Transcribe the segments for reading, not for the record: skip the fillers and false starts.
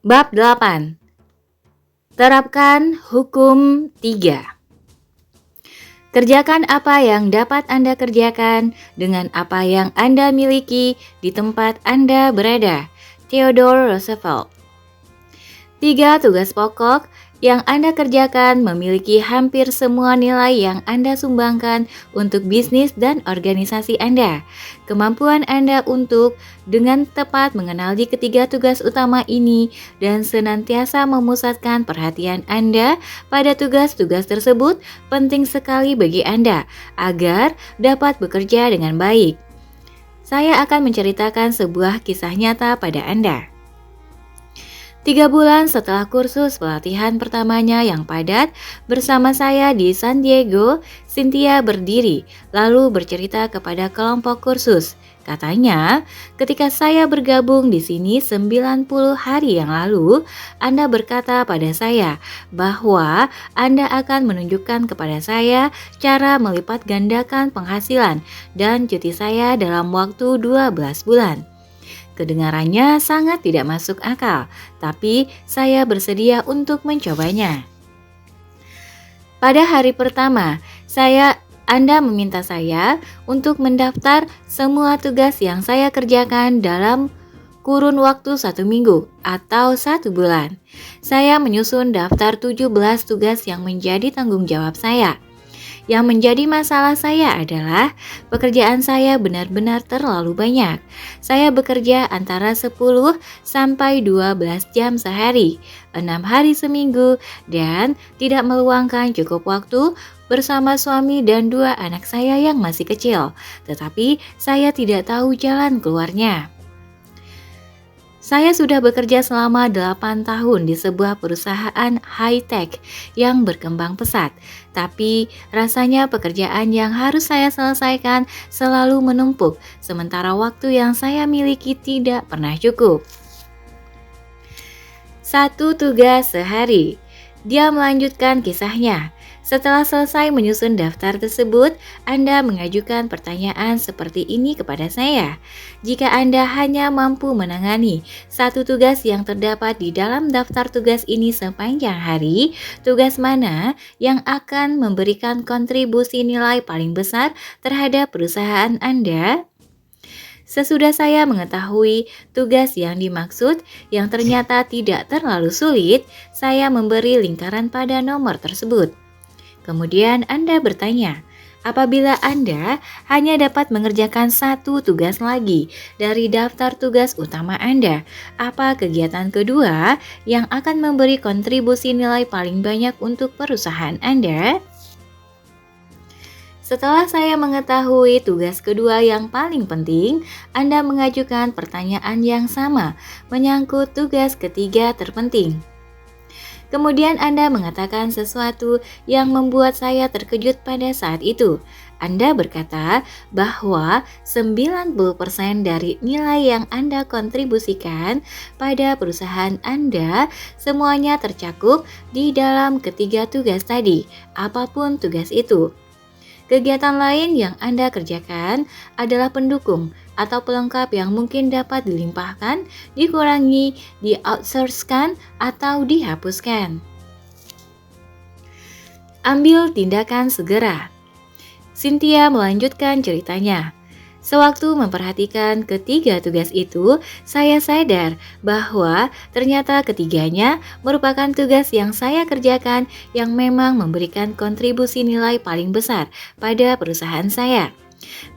Bab 8. Terapkan hukum 3. Kerjakan apa yang dapat Anda kerjakan dengan apa yang Anda miliki di tempat Anda berada. Theodore Roosevelt. 3 tugas pokok yang Anda kerjakan memiliki hampir semua nilai yang Anda sumbangkan untuk bisnis dan organisasi Anda. Kemampuan Anda untuk dengan tepat mengenali ketiga tugas utama ini dan senantiasa memusatkan perhatian Anda pada tugas-tugas tersebut penting sekali bagi Anda agar dapat bekerja dengan baik. Saya akan menceritakan sebuah kisah nyata pada Anda. 3 bulan setelah kursus pelatihan pertamanya yang padat bersama saya di San Diego, Cynthia berdiri lalu bercerita kepada kelompok kursus. Katanya, ketika saya bergabung di sini 90 hari yang lalu, Anda berkata pada saya bahwa Anda akan menunjukkan kepada saya cara melipat gandakan penghasilan dan cuti saya dalam waktu 12 bulan. Kedengarannya sangat tidak masuk akal, tapi saya bersedia untuk mencobanya. Pada hari pertama, Anda meminta saya untuk mendaftar semua tugas yang saya kerjakan dalam kurun waktu 1 minggu atau 1 bulan. Saya menyusun daftar 17 tugas yang menjadi tanggung jawab saya. Yang menjadi masalah saya adalah pekerjaan saya benar-benar terlalu banyak. Saya bekerja antara 10 sampai 12 jam sehari, 6 hari seminggu, dan tidak meluangkan cukup waktu bersama suami dan 2 anak saya yang masih kecil. Tetapi saya tidak tahu jalan keluarnya. Saya sudah bekerja selama 8 tahun di sebuah perusahaan high-tech yang berkembang pesat, tapi rasanya pekerjaan yang harus saya selesaikan selalu menumpuk, sementara waktu yang saya miliki tidak pernah cukup. 1 tugas sehari. Dia melanjutkan kisahnya. Setelah selesai menyusun daftar tersebut, Anda mengajukan pertanyaan seperti ini kepada saya. Jika Anda hanya mampu menangani 1 tugas yang terdapat di dalam daftar tugas ini sepanjang hari, tugas mana yang akan memberikan kontribusi nilai paling besar terhadap perusahaan Anda? Sesudah saya mengetahui tugas yang dimaksud yang ternyata tidak terlalu sulit, saya memberi lingkaran pada nomor tersebut. Kemudian Anda bertanya, apabila Anda hanya dapat mengerjakan 1 tugas lagi dari daftar tugas utama Anda, apa kegiatan kedua yang akan memberi kontribusi nilai paling banyak untuk perusahaan Anda? Setelah saya mengetahui tugas kedua yang paling penting, Anda mengajukan pertanyaan yang sama menyangkut tugas ketiga terpenting. Kemudian Anda mengatakan sesuatu yang membuat saya terkejut pada saat itu. Anda berkata bahwa 90% dari nilai yang Anda kontribusikan pada perusahaan Anda semuanya tercakup di dalam ketiga tugas tadi, apapun tugas itu. Kegiatan lain yang Anda kerjakan adalah pendukung atau pelengkap yang mungkin dapat dilimpahkan, dikurangi, di-outsourcekan, atau dihapuskan. Ambil tindakan segera. Cynthia melanjutkan ceritanya. Sewaktu memperhatikan ketiga tugas itu, saya sadar bahwa ternyata ketiganya merupakan tugas yang saya kerjakan yang memang memberikan kontribusi nilai paling besar pada perusahaan saya.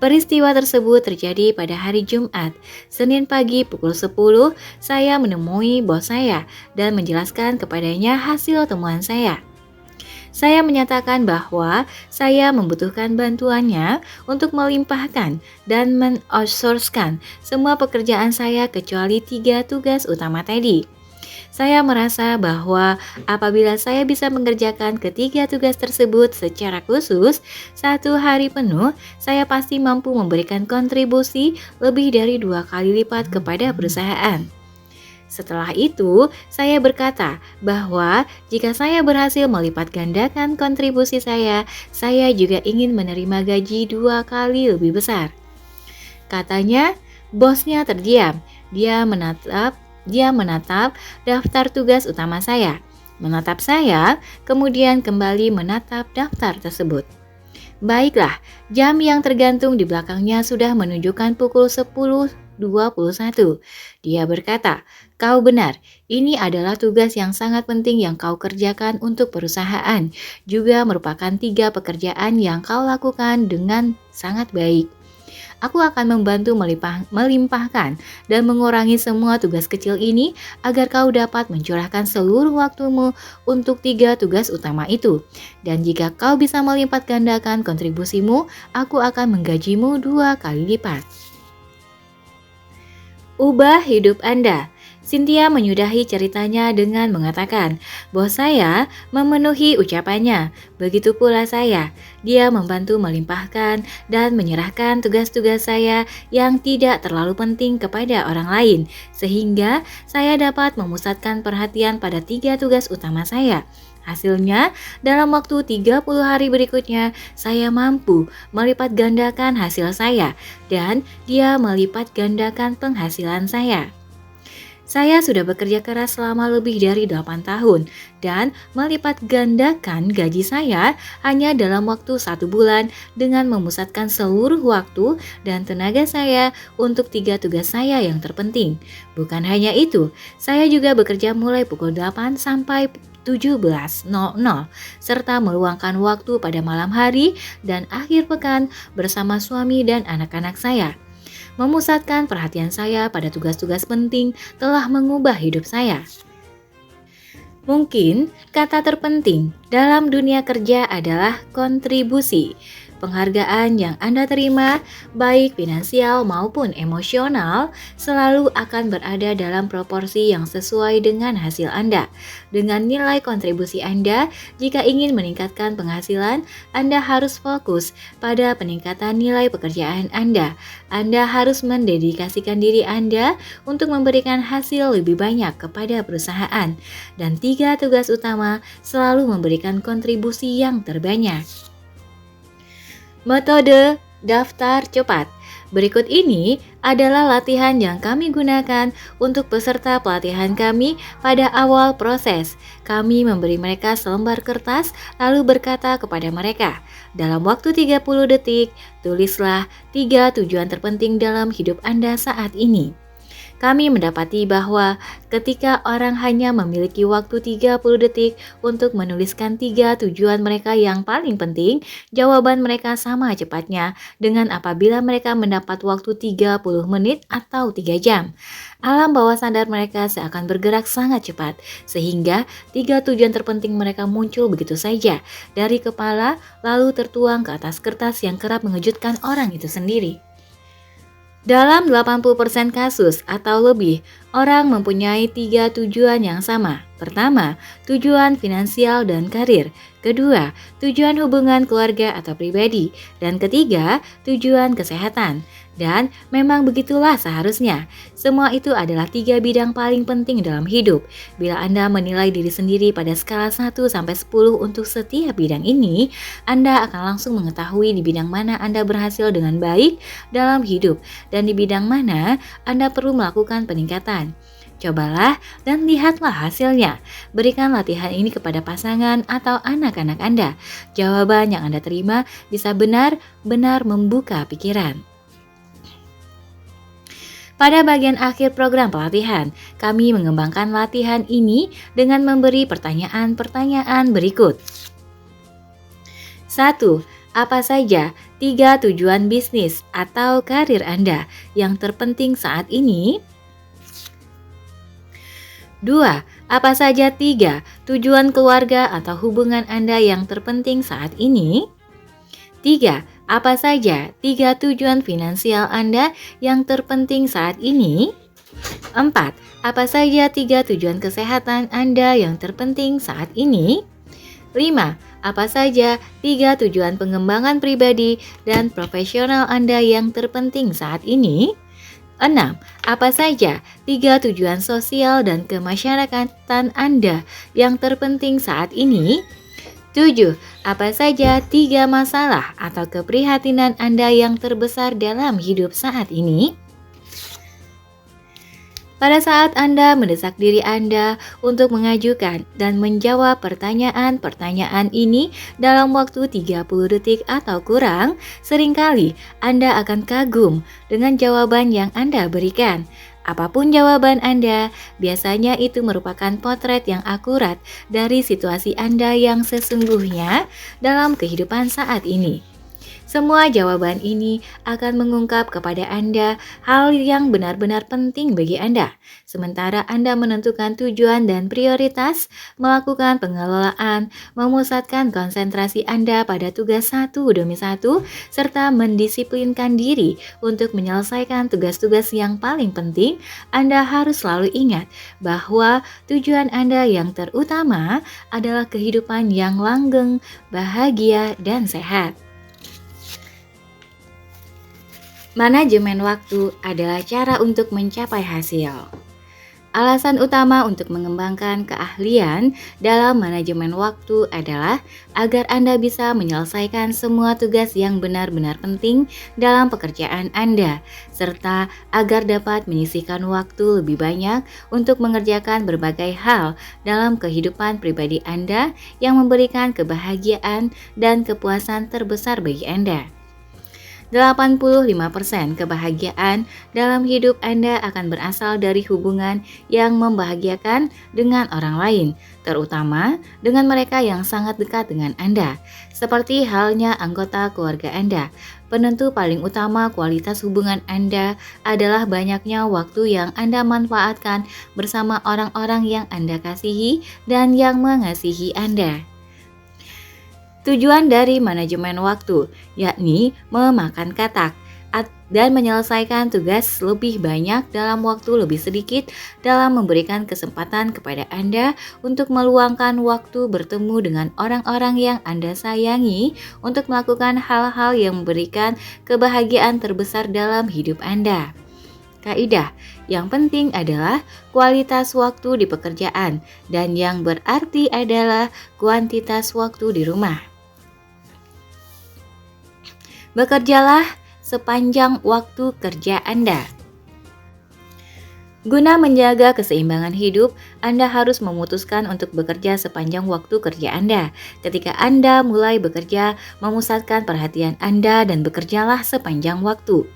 Peristiwa tersebut terjadi pada hari Jumat. Senin pagi pukul 10, saya menemui bos saya dan menjelaskan kepadanya hasil temuan saya. Saya menyatakan bahwa saya membutuhkan bantuannya untuk melimpahkan dan men-outsourcekan semua pekerjaan saya kecuali 3 tugas utama tadi. Saya merasa bahwa apabila saya bisa mengerjakan ketiga tugas tersebut secara khusus, 1 hari penuh, saya pasti mampu memberikan kontribusi lebih dari 2 kali lipat kepada perusahaan. Setelah itu, saya berkata bahwa jika saya berhasil melipat gandakan kontribusi saya juga ingin menerima gaji 2 kali lebih besar. Katanya, bosnya terdiam. Dia menatap dia menatap daftar tugas utama saya, menatap saya, kemudian kembali menatap daftar tersebut. Baiklah, jam yang tergantung di belakangnya sudah menunjukkan pukul 10.21. Dia berkata, "Kau benar, ini adalah tugas yang sangat penting yang kau kerjakan untuk perusahaan. Juga merupakan 3 pekerjaan yang kau lakukan dengan sangat baik. Aku akan membantu melimpahkan dan mengurangi semua tugas kecil ini agar kau dapat mencurahkan seluruh waktumu untuk 3 tugas utama itu. Dan jika kau bisa melipat gandakan kontribusimu, aku akan menggajimu 2 kali lipat." Ubah hidup Anda. Cynthia menyudahi ceritanya dengan mengatakan bahwa saya memenuhi ucapannya. Begitu pula saya. Dia membantu melimpahkan dan menyerahkan tugas-tugas saya yang tidak terlalu penting kepada orang lain, sehingga saya dapat memusatkan perhatian pada 3 tugas utama saya. Hasilnya, dalam waktu 30 hari berikutnya, saya mampu melipat gandakan hasil saya dan dia melipat gandakan penghasilan saya. Saya sudah bekerja keras selama lebih dari 8 tahun dan melipat gandakan gaji saya hanya dalam waktu 1 bulan dengan memusatkan seluruh waktu dan tenaga saya untuk 3 tugas saya yang terpenting. Bukan hanya itu, saya juga bekerja mulai pukul 8 sampai 17.00 serta meluangkan waktu pada malam hari dan akhir pekan bersama suami dan anak-anak saya. Memusatkan perhatian saya pada tugas-tugas penting telah mengubah hidup saya. Mungkin kata terpenting dalam dunia kerja adalah kontribusi. Penghargaan yang Anda terima, baik finansial maupun emosional, selalu akan berada dalam proporsi yang sesuai dengan hasil Anda. Dengan nilai kontribusi Anda, jika ingin meningkatkan penghasilan, Anda harus fokus pada peningkatan nilai pekerjaan Anda. Anda harus mendedikasikan diri Anda untuk memberikan hasil lebih banyak kepada perusahaan. Dan 3 tugas utama selalu memberikan kontribusi yang terbanyak. Metode daftar cepat. Berikut ini adalah latihan yang kami gunakan untuk peserta pelatihan kami pada awal proses. Kami memberi mereka selembar kertas lalu berkata kepada mereka, dalam waktu 30 detik, tulislah 3 tujuan terpenting dalam hidup Anda saat ini. Kami mendapati bahwa ketika orang hanya memiliki waktu 30 detik untuk menuliskan 3 tujuan mereka yang paling penting, jawaban mereka sama cepatnya dengan apabila mereka mendapat waktu 30 menit atau 3 jam. Alam bawah sadar mereka seakan bergerak sangat cepat, sehingga 3 tujuan terpenting mereka muncul begitu saja dari kepala lalu tertuang ke atas kertas yang kerap mengejutkan orang itu sendiri. Dalam 80% kasus atau lebih, orang mempunyai 3 tujuan yang sama. Pertama, tujuan finansial dan karir. Kedua, tujuan hubungan keluarga atau pribadi. Dan ketiga, tujuan kesehatan. Dan memang begitulah seharusnya. Semua itu adalah 3 bidang paling penting dalam hidup. Bila Anda menilai diri sendiri pada skala 1-10 untuk setiap bidang ini, Anda akan langsung mengetahui di bidang mana Anda berhasil dengan baik dalam hidup dan di bidang mana Anda perlu melakukan peningkatan. Cobalah dan lihatlah hasilnya. Berikan latihan ini kepada pasangan atau anak-anak Anda. Jawaban yang Anda terima bisa benar-benar membuka pikiran. Pada bagian akhir program pelatihan, kami mengembangkan latihan ini dengan memberi pertanyaan-pertanyaan berikut. 1. Apa saja 3 tujuan bisnis atau karir Anda yang terpenting saat ini? 2. Apa saja 3 tujuan keluarga atau hubungan Anda yang terpenting saat ini? 3. Apa saja 3 tujuan finansial Anda yang terpenting saat ini? 4. Apa saja 3 tujuan kesehatan Anda yang terpenting saat ini? 5. Apa saja 3 tujuan pengembangan pribadi dan profesional Anda yang terpenting saat ini? 6. Apa saja 3 tujuan sosial dan kemasyarakatan Anda yang terpenting saat ini? 7. Apa saja 3 masalah atau keprihatinan Anda yang terbesar dalam hidup saat ini? Pada saat Anda mendesak diri Anda untuk mengajukan dan menjawab pertanyaan-pertanyaan ini dalam waktu 30 detik atau kurang, seringkali Anda akan kagum dengan jawaban yang Anda berikan. Apapun jawaban Anda, biasanya itu merupakan potret yang akurat dari situasi Anda yang sesungguhnya dalam kehidupan saat ini. Semua jawaban ini akan mengungkap kepada Anda hal yang benar-benar penting bagi Anda. Sementara Anda menentukan tujuan dan prioritas, melakukan pengelolaan, memusatkan konsentrasi Anda pada tugas satu demi satu, serta mendisiplinkan diri untuk menyelesaikan tugas-tugas yang paling penting, Anda harus selalu ingat bahwa tujuan Anda yang terutama adalah kehidupan yang langgeng, bahagia, dan sehat. Manajemen waktu adalah cara untuk mencapai hasil. Alasan utama untuk mengembangkan keahlian dalam manajemen waktu adalah agar Anda bisa menyelesaikan semua tugas yang benar-benar penting dalam pekerjaan Anda, serta agar dapat menyisihkan waktu lebih banyak untuk mengerjakan berbagai hal dalam kehidupan pribadi Anda yang memberikan kebahagiaan dan kepuasan terbesar bagi Anda. 85% kebahagiaan dalam hidup Anda akan berasal dari hubungan yang membahagiakan dengan orang lain, terutama dengan mereka yang sangat dekat dengan Anda. Seperti halnya anggota keluarga Anda, penentu paling utama kualitas hubungan Anda adalah banyaknya waktu yang Anda manfaatkan bersama orang-orang yang Anda kasihi dan yang mengasihi Anda. Tujuan dari manajemen waktu, yakni memakan katak dan menyelesaikan tugas lebih banyak dalam waktu lebih sedikit dalam memberikan kesempatan kepada Anda untuk meluangkan waktu bertemu dengan orang-orang yang Anda sayangi untuk melakukan hal-hal yang memberikan kebahagiaan terbesar dalam hidup Anda. Kaidah yang penting adalah kualitas waktu di pekerjaan dan yang berarti adalah kuantitas waktu di rumah. Bekerjalah sepanjang waktu kerja Anda. Guna menjaga keseimbangan hidup, Anda harus memutuskan untuk bekerja sepanjang waktu kerja Anda. Ketika Anda mulai bekerja, memusatkan perhatian Anda dan bekerjalah sepanjang waktu.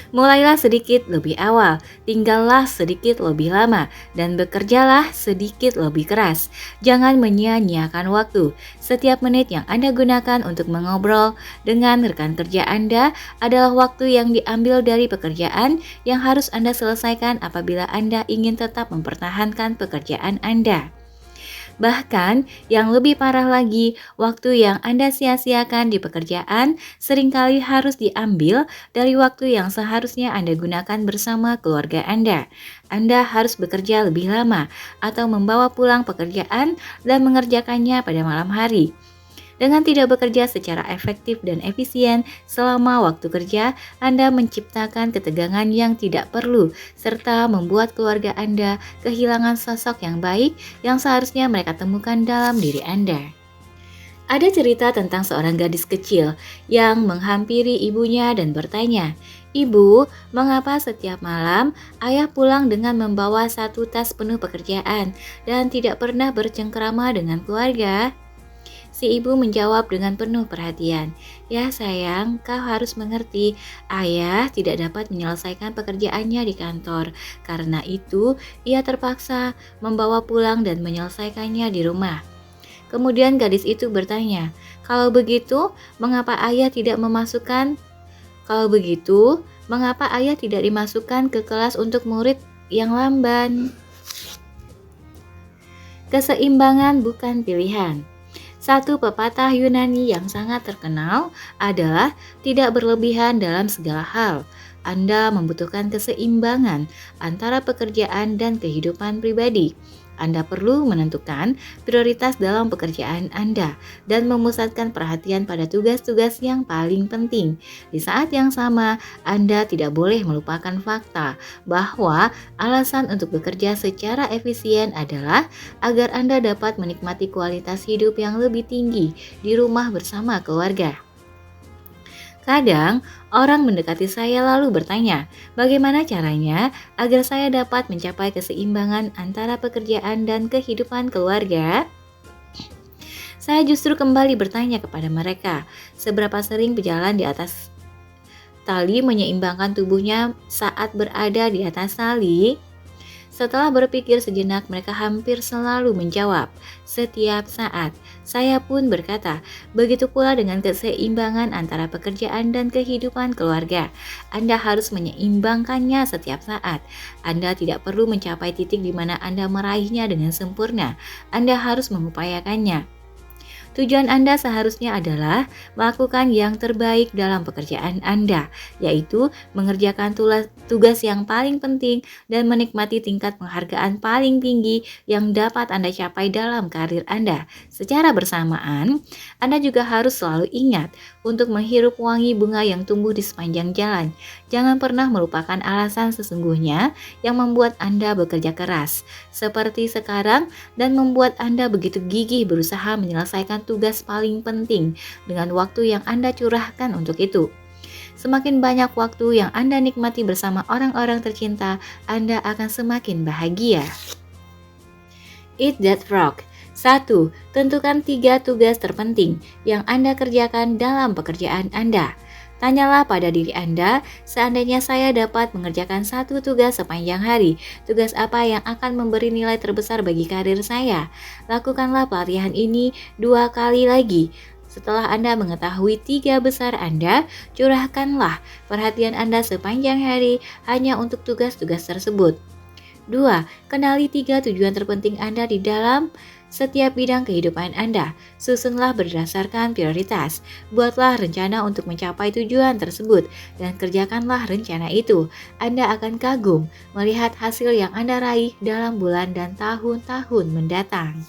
Mulailah sedikit lebih awal, tinggallah sedikit lebih lama, dan bekerjalah sedikit lebih keras. Jangan menyia-nyiakan waktu. Setiap menit yang Anda gunakan untuk mengobrol dengan rekan kerja Anda adalah waktu yang diambil dari pekerjaan yang harus Anda selesaikan apabila Anda ingin tetap mempertahankan pekerjaan Anda. Bahkan, yang lebih parah lagi, waktu yang Anda sia-siakan di pekerjaan seringkali harus diambil dari waktu yang seharusnya Anda gunakan bersama keluarga Anda. Anda harus bekerja lebih lama atau membawa pulang pekerjaan dan mengerjakannya pada malam hari. Dengan tidak bekerja secara efektif dan efisien selama waktu kerja, Anda menciptakan ketegangan yang tidak perlu, serta membuat keluarga Anda kehilangan sosok yang baik yang seharusnya mereka temukan dalam diri Anda. Ada cerita tentang seorang gadis kecil yang menghampiri ibunya dan bertanya, "Ibu, mengapa setiap malam ayah pulang dengan membawa satu tas penuh pekerjaan dan tidak pernah bercengkerama dengan keluarga?" Si ibu menjawab dengan penuh perhatian, "Ya sayang, kau harus mengerti, ayah tidak dapat menyelesaikan pekerjaannya di kantor. Karena itu, ia terpaksa membawa pulang dan menyelesaikannya di rumah." Kemudian gadis itu bertanya, Kalau begitu, mengapa ayah tidak dimasukkan ke kelas untuk murid yang lamban?" Keseimbangan bukan pilihan. Satu pepatah Yunani yang sangat terkenal adalah tidak berlebihan dalam segala hal. Anda membutuhkan keseimbangan antara pekerjaan dan kehidupan pribadi. Anda perlu menentukan prioritas dalam pekerjaan Anda dan memusatkan perhatian pada tugas-tugas yang paling penting. Di saat yang sama, Anda tidak boleh melupakan fakta bahwa alasan untuk bekerja secara efisien adalah agar Anda dapat menikmati kualitas hidup yang lebih tinggi di rumah bersama keluarga. Kadang, orang mendekati saya lalu bertanya, bagaimana caranya agar saya dapat mencapai keseimbangan antara pekerjaan dan kehidupan keluarga? Saya justru kembali bertanya kepada mereka, seberapa sering berjalan di atas tali menyeimbangkan tubuhnya saat berada di atas tali? Setelah berpikir sejenak, mereka hampir selalu menjawab, "Setiap saat." Saya pun berkata, "Begitu pula dengan keseimbangan antara pekerjaan dan kehidupan keluarga. Anda harus menyeimbangkannya setiap saat. Anda tidak perlu mencapai titik di mana Anda meraihnya dengan sempurna. Anda harus mengupayakannya. Tujuan Anda seharusnya adalah melakukan yang terbaik dalam pekerjaan Anda, yaitu mengerjakan tugas yang paling penting dan menikmati tingkat penghargaan paling tinggi yang dapat Anda capai dalam karir Anda. Secara bersamaan, Anda juga harus selalu ingat untuk menghirup wangi bunga yang tumbuh di sepanjang jalan. Jangan pernah melupakan alasan sesungguhnya yang membuat Anda bekerja keras, seperti sekarang, dan membuat Anda begitu gigih berusaha menyelesaikan tugas paling penting dengan waktu yang Anda curahkan untuk itu. Semakin banyak waktu yang Anda nikmati bersama orang-orang tercinta, Anda akan semakin bahagia. Eat that frog. 1. Tentukan 3 tugas terpenting yang Anda kerjakan dalam pekerjaan Anda. Tanyalah pada diri Anda, seandainya saya dapat mengerjakan satu tugas sepanjang hari, tugas apa yang akan memberi nilai terbesar bagi karir saya? Lakukanlah pelatihan ini 2 kali lagi. Setelah Anda mengetahui 3 besar Anda, curahkanlah perhatian Anda sepanjang hari hanya untuk tugas-tugas tersebut. 2. Kenali 3 tujuan terpenting Anda di dalam setiap bidang kehidupan Anda. Susunlah berdasarkan prioritas. Buatlah rencana untuk mencapai tujuan tersebut dan kerjakanlah rencana itu. Anda akan kagum melihat hasil yang Anda raih dalam bulan dan tahun-tahun mendatang.